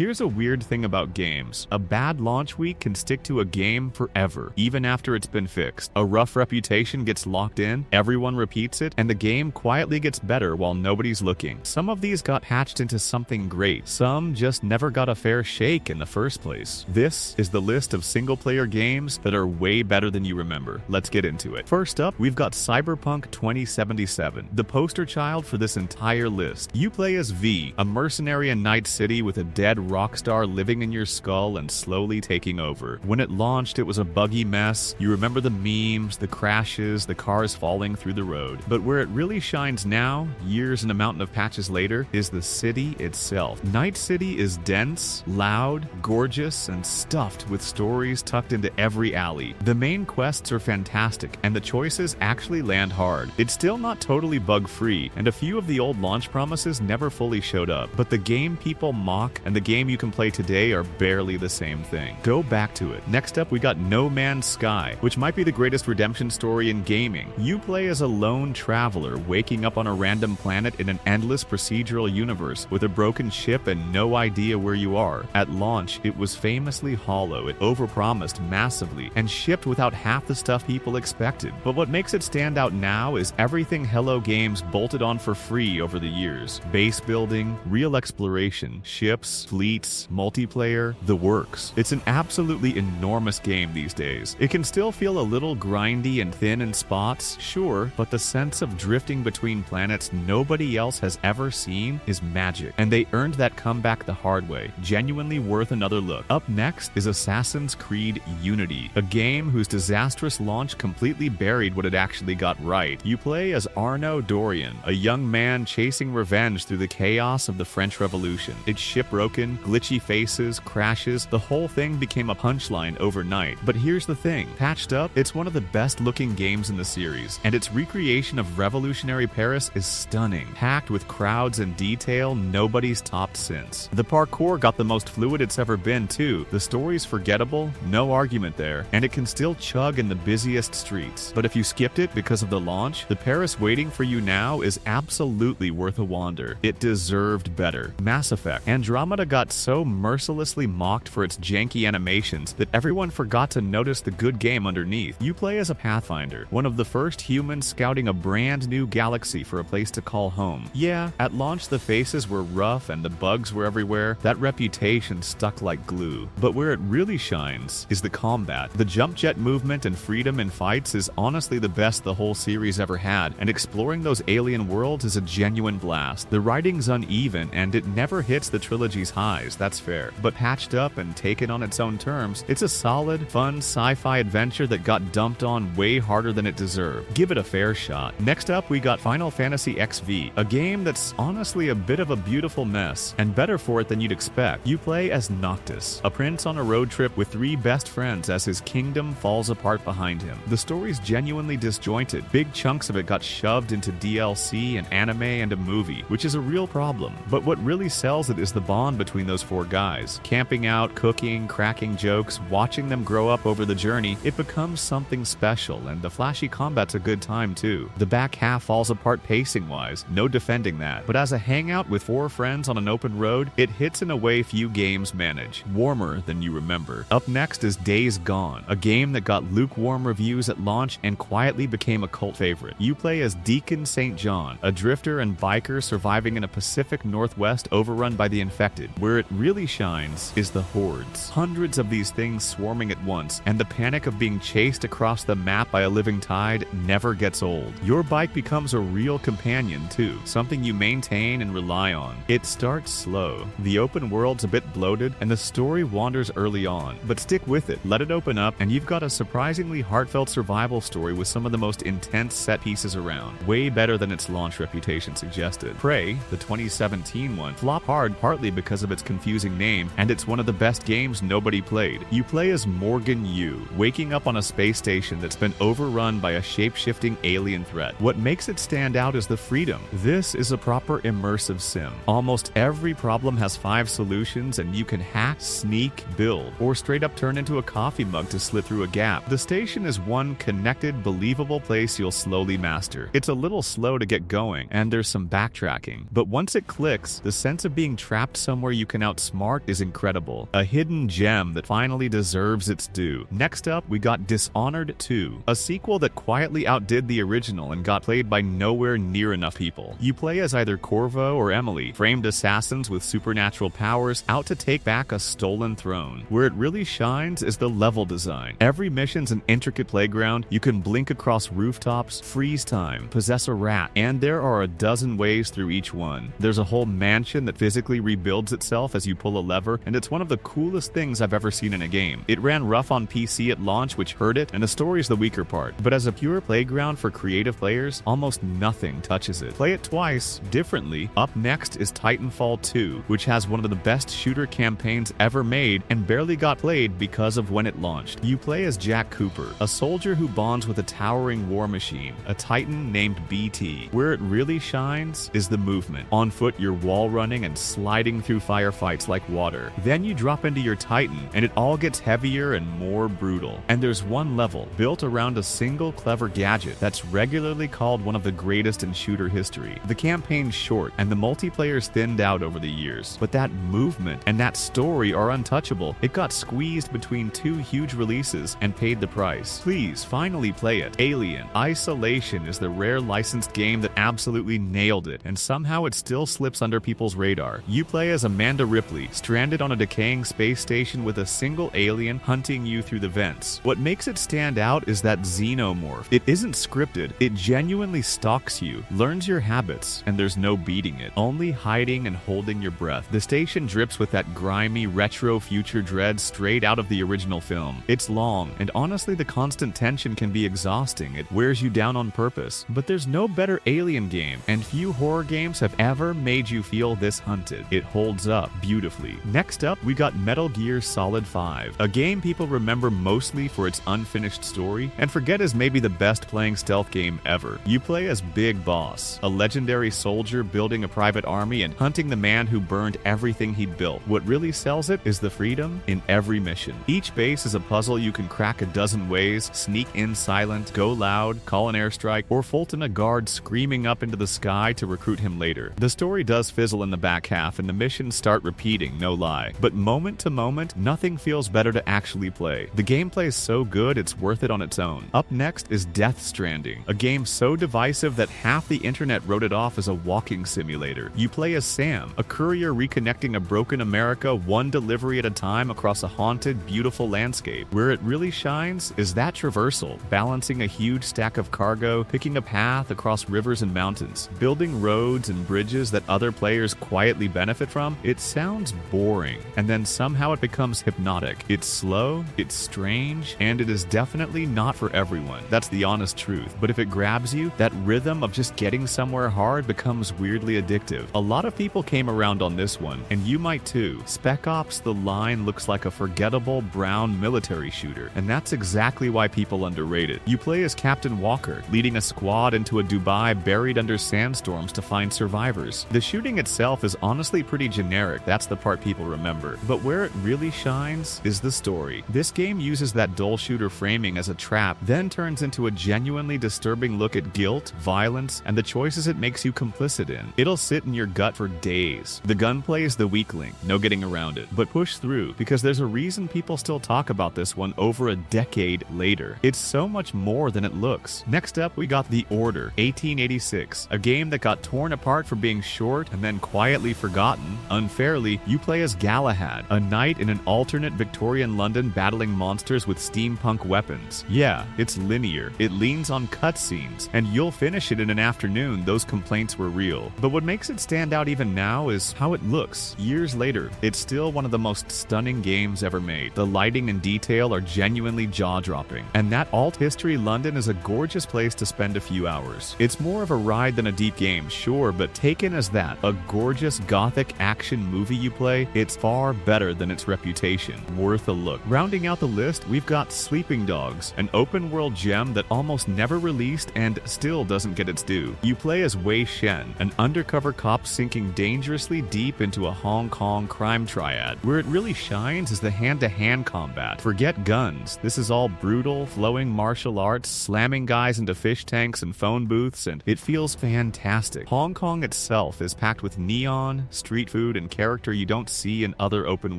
Here's a weird thing about games. A bad launch week can stick to a game forever, even after it's been fixed. A rough reputation gets locked in, everyone repeats it, and the game quietly gets better while nobody's looking. Some of these got patched into something great. Some just never got a fair shake in the first place. This is the list of single-player games that are way better than you remember. Let's get into it. First up, we've got Cyberpunk 2077, the poster child for this entire list. You play as V, a mercenary in Night City with a dead rock star living in your skull and slowly taking over. When it launched, it was a buggy mess. You remember the memes, the crashes, the cars falling through the road. But where it really shines now, years and a mountain of patches later, is the city itself. Night City is dense, loud, gorgeous, and stuffed with stories tucked into every alley. The main quests are fantastic, and the choices actually land hard. It's still not totally bug-free, and a few of the old launch promises never fully showed up, but the game people mock and the game you can play today are barely the same thing. Go back to it. Next up, we got No Man's Sky, which might be the greatest redemption story in gaming. You play as a lone traveler waking up on a random planet in an endless procedural universe with a broken ship and no idea where you are. At launch, it was famously hollow. It overpromised massively and shipped without half the stuff people expected. But what makes it stand out now is everything Hello Games bolted on for free over the years. Base building, real exploration, ships, fleets, multiplayer, the works. It's an absolutely enormous game these days. It can still feel a little grindy and thin in spots, sure, but the sense of drifting between planets nobody else has ever seen is magic. And they earned that comeback the hard way. Genuinely worth another look. Up next is Assassin's Creed Unity, a game whose disastrous launch completely buried what it actually got right. You play as Arnaud Dorian, a young man chasing revenge through the chaos of the French Revolution. It's shipbroken, glitchy faces, crashes, the whole thing became a punchline overnight. But here's the thing, patched up, it's one of the best looking games in the series, and its recreation of revolutionary Paris is stunning, packed with crowds and detail nobody's topped since. The parkour got the most fluid it's ever been too. The story's forgettable, no argument there, and it can still chug in the busiest streets. But if you skipped it because of the launch, the Paris waiting for you now is absolutely worth a wander. It deserved better. Mass Effect. Andromeda got so mercilessly mocked for its janky animations that everyone forgot to notice the good game underneath. You play as a Pathfinder, one of the first humans scouting a brand new galaxy for a place to call home. Yeah, at launch the faces were rough and the bugs were everywhere. That reputation stuck like glue. But where it really shines is the combat. The jump jet movement and freedom in fights is honestly the best the whole series ever had, and exploring those alien worlds is a genuine blast. The writing's uneven and it never hits the trilogy's highs, that's fair. But patched up and taken on its own terms, it's a solid, fun sci-fi adventure that got dumped on way harder than it deserved. Give it a fair shot. Next up, we got Final Fantasy XVI, a game that's honestly a bit of a beautiful mess, and better for it than you'd expect. You play as Noctis, a prince on a road trip with three best friends as his kingdom falls apart behind him. The story's genuinely disjointed. Big chunks of it got shoved into DLC, an anime, and a movie, which is a real problem. But what really sells it is the bond between those four guys. Camping out, cooking, cracking jokes, watching them grow up over the journey, it becomes something special, and the flashy combat's a good time too. The back half falls apart pacing-wise, no defending that. But as a hangout with four friends on an open road, it hits in a way few games manage. Warmer than you remember. Up next is Days Gone, a game that got lukewarm reviews at launch and quietly became a cult favorite. You play as Deacon St. John, a drifter and biker surviving in a Pacific Northwest overrun by the infected. Where it really shines is the hordes. Hundreds of these things swarming at once, and the panic of being chased across the map by a living tide never gets old. Your bike becomes a real companion too, something you maintain and rely on. It starts slow. The open world's a bit bloated, and the story wanders early on. But stick with it, let it open up, and you've got a surprisingly heartfelt survival story with some of the most intense set pieces around. Way better than its launch reputation suggested. Prey, the 2017 one, flopped hard partly because of its confusing name, and it's one of the best games nobody played. You play as Morgan Yu, waking up on a space station that's been overrun by a shape-shifting alien threat. What makes it stand out is the freedom. This is a proper immersive sim. Almost every problem has 5 solutions, and you can hack, sneak, build, or straight up turn into a coffee mug to slip through a gap. The station is one connected, believable place you'll slowly master. It's a little slow to get going, and there's some backtracking. But once it clicks, the sense of being trapped somewhere you can outsmart is incredible. A hidden gem that finally deserves its due. Next up, we got Dishonored 2, a sequel that quietly outdid the original and got played by nowhere near enough people. You play as either Corvo or Emily, framed assassins with supernatural powers out to take back a stolen throne. Where it really shines is the level design. Every mission's an intricate playground. You can blink across rooftops, freeze time, possess a rat, and there are a dozen ways through each one. There's a whole mansion that physically rebuilds itself as you pull a lever, and it's one of the coolest things I've ever seen in a game. It ran rough on PC at launch, which hurt it, and the story's the weaker part. But as a pure playground for creative players, almost nothing touches it. Play it twice, differently. Up next is Titanfall 2, which has one of the best shooter campaigns ever made and barely got played because of when it launched. You play as Jack Cooper, a soldier who bonds with a towering war machine, a titan named BT. Where it really shines is the movement. On foot, you're wall running and sliding through firefights like water. Then you drop into your Titan, and it all gets heavier and more brutal. And there's one level, built around a single clever gadget, that's regularly called one of the greatest in shooter history. The campaign's short, and the multiplayer's thinned out over the years. But that movement and that story are untouchable. It got squeezed between two huge releases and paid the price. Please, finally play it. Alien Isolation is the rare licensed game that absolutely nailed it, and somehow it still slips under people's radar. You play as Amanda Ripley, stranded on a decaying space station with a single alien hunting you through the vents. What makes it stand out is that xenomorph. It isn't scripted. It genuinely stalks you, learns your habits, and there's no beating it. Only hiding and holding your breath. The station drips with that grimy, retro future dread straight out of the original film. It's long, and honestly the constant tension can be exhausting. It wears you down on purpose. But there's no better alien game, and few horror games have ever made you feel this hunted. It holds up beautifully. Next up, we got Metal Gear Solid 5, a game people remember mostly for its unfinished story, and forget is maybe the best playing stealth game ever. You play as Big Boss, a legendary soldier building a private army and hunting the man who burned everything he'd built. What really sells it is the freedom in every mission. Each base is a puzzle you can crack a dozen ways, sneak in silent, go loud, call an airstrike, or Fulton a guard screaming up into the sky to recruit him later. The story does fizzle in the back half and the missions start repeating, no lie. But moment to moment, nothing feels better to actually play. The gameplay is so good it's worth it on its own. Up next is Death Stranding, a game so divisive that half the internet wrote it off as a walking simulator. You play as Sam, a courier reconnecting a broken America one delivery at a time across a haunted, beautiful landscape. Where it really shines is that traversal, balancing a huge stack of cargo, picking a path across rivers and mountains, building roads and bridges that other players quietly benefit from. It sounds boring, and then somehow it becomes hypnotic. It's slow, it's strange, and it is definitely not for everyone. That's the honest truth. But if it grabs you, that rhythm of just getting somewhere hard becomes weirdly addictive. A lot of people came around on this one, and you might too. Spec Ops: The Line looks like a forgettable brown military shooter, and that's exactly why people underrate it. You play as Captain Walker, leading a squad into a Dubai buried under sandstorms to find survivors. The shooting itself is honestly pretty generic, that's the part people remember. But where it really shines is the story. This game uses that dull shooter framing as a trap, then turns into a genuinely disturbing look at guilt, violence, and the choices it makes you complicit in. It'll sit in your gut for days. The gunplay is the weak link, no getting around it. But push through, because there's a reason people still talk about this one over a decade later. It's so much more than it looks. Next up, we got The Order 1886, a game that got torn apart for being short and then quietly forgotten. Unfairly, you play as Galahad, a knight in an alternate Victorian London battling monsters with steampunk weapons. Yeah, it's linear. It leans on cutscenes, and you'll finish it in an afternoon. Those complaints were real. But what makes it stand out even now is how it looks. Years later, it's still one of the most stunning games ever made. The lighting and detail are genuinely jaw-dropping, and that alt history London is a gorgeous place to spend a few hours. It's more of a ride than a deep game, sure, but taken as that, a gorgeous gothic action movie you play, it's far better than its reputation. Worth a look. Rounding out the list, we've got Sleeping Dogs, an open-world gem that almost never released and still doesn't get its due. You play as Wei Shen, an undercover cop sinking dangerously deep into a Hong Kong crime triad. Where it really shines is the hand-to-hand combat. Forget guns. This is all brutal, flowing martial arts, slamming guys into fish tanks and phone booths, and it feels fantastic. Hong Kong itself is packed with neon, street food, and character you don't see in other open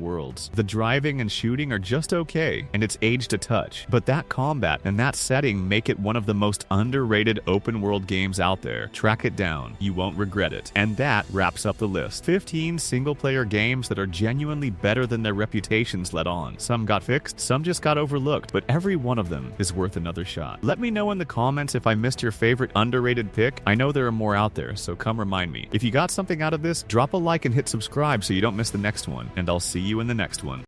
worlds. The driving and shooting are just okay, and it's aged a touch, but that combat and that setting make it one of the most underrated open world games out there. Track it down, you won't regret it. And that wraps up the list. 15 single-player games that are genuinely better than their reputations let on. Some got fixed, some just got overlooked, but every one of them is worth another shot. Let me know in the comments if I missed your favorite underrated pick. I know there are more out there, so come remind me. If you got something out of this, drop a like and hit subscribe so you don't miss the next one, and I'll see you in the next one.